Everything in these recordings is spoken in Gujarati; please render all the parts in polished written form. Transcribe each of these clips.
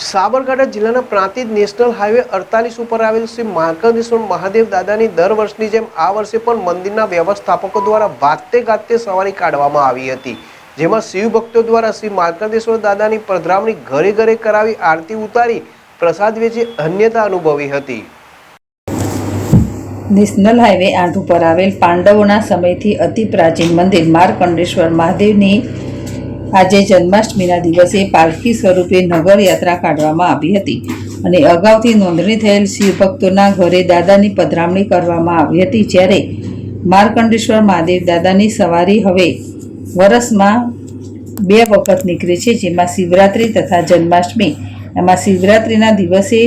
સાબરકાંઠા જિલ્લાના પ્રાંતિજ નેશનલ હાઈવે 48 ઉપર આવેલ શ્રી માર્કંડેશ્વર મહાદેવ દાદાની દર વર્ષની જેમ આ વર્ષે પણ મંદિરના વ્યવસ્થાપકો દ્વારા વાતે ગાતે સવારી કાઢવામાં આવી હતી, જેમાં શિવ ભક્તો દ્વારા શ્રી માર્કંડેશ્વર દાદાની પધરામણી ઘરે ઘરે કરાવી આરતી ઉતારી પ્રસાદ વેચી ધન્યતા અનુભવી હતી। નેશનલ હાઈવે 8 ઉપર આવેલ પાંડવોના સમયથી અતિ પ્રાચીન મંદિર માર્કંડેશ્વર મહાદેવની આજે જન્માષ્ટમીના દિવસે પાલખી સ્વરૂપે નગર યાત્રા કાઢવામાં આવી હતી અને અગાઉથી નોંધણી થયેલ શિવભક્તોના ઘરે દાદાની પધરામણી કરવામાં આવી હતી। જ્યારે માર્કંડેશ્વર મહાદેવ દાદાની સવારી હવે વર્ષમાં 2 વખત નીકળે છે, જેમાં શિવરાત્રિ તથા જન્માષ્ટમી। એમાં શિવરાત્રિના દિવસે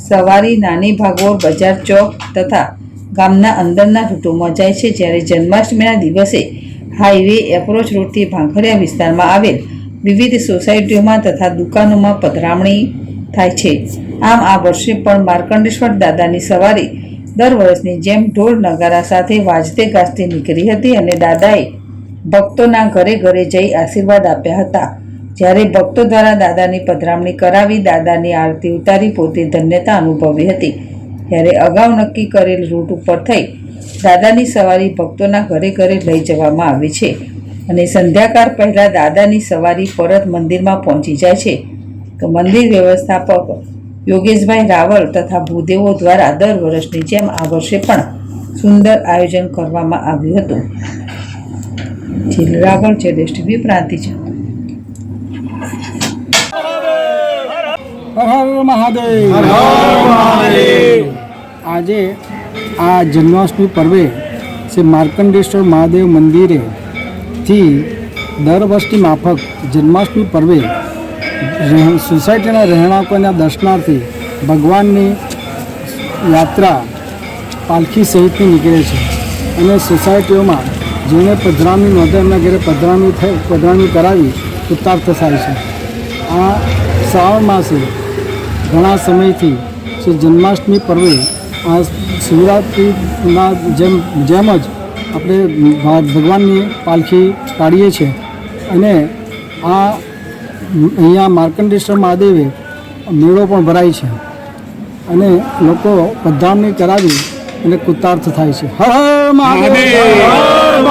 સવારી નાની ભાગોળ બજાર ચોક તથા ગામના અંદરના રૂટોમાં જાય છે, જ્યારે જન્માષ્ટમીના દિવસે હાઈવે એપ્રોચ રોડથી ભાંખરિયા વિસ્તારમાં આવેલ વિવિધ સોસાયટીઓમાં તથા દુકાનોમાં પધરામણી થાય છે। આમ આ વર્ષે પણ માર્કંડેશ્વર દાદાની સવારી દર વર્ષની જેમ ઢોલ નગારા સાથે વાજતે ગાજતે નીકળી હતી અને દાદાએ ભક્તોના ઘરે ઘરે જઈ આશીર્વાદ આપ્યા હતા। જ્યારે ભક્તો દ્વારા દાદાની પધરામણી કરાવી દાદાની આરતી ઉતારી પોતે ધન્યતા અનુભવી હતી, ત્યારે અગાઉ નક્કી કરેલ રૂટ ઉપર થઈ દાદાની સવારી ભક્તોના ઘરે ઘરે લઈ જવામાં આવે છે અને સંધ્યાકાળ પહેલાં દાદાની સવારી પરત મંદિરમાં પહોંચી જાય છે। તો મંદિર વ્યવસ્થાપક યોગેશભાઈ રાવલ તથા ભૂદેવો દ્વારા દર વર્ષની જેમ આ વર્ષે પણ સુંદર આયોજન કરવામાં આવ્યું હતું। જીલ રાવલ, જેડેશટીવી, પ્રાંતિજ। હર હર મહાદેવ, હર હર મહાદેવ। આજે આ જન્માષ્ટમી પર્વે શ્રી માર્કંડેશ્વર મહાદેવ મંદિરેથી દર વર્ષની માફક જન્માષ્ટમી પર્વે સોસાયટીના રહેણાંકોના દર્શનાર્થી ભગવાનની યાત્રા પાલખી સહિતની નીકળે છે અને સોસાયટીઓમાં જેણે પધરામણી નોંધે એમના ઘરે પધરામણી કરાવી કૃતાર્થ થાય છે। આ શ્રાવણ માસે ઘણા સમયથી શ્રી જન્માષ્ટમી પર્વે આ શિવરાત્રિના જેમ જ આપણે ભગવાનની પાલખી કાઢીએ છીએ અને આ અહીંયા માર્કંડેશ્વર મહાદેવે મેળો પણ ભરાય છે અને લોકો પધરામણી કરાવી અને કૃતાર્થ થાય છે। હર હર મહાદેવ।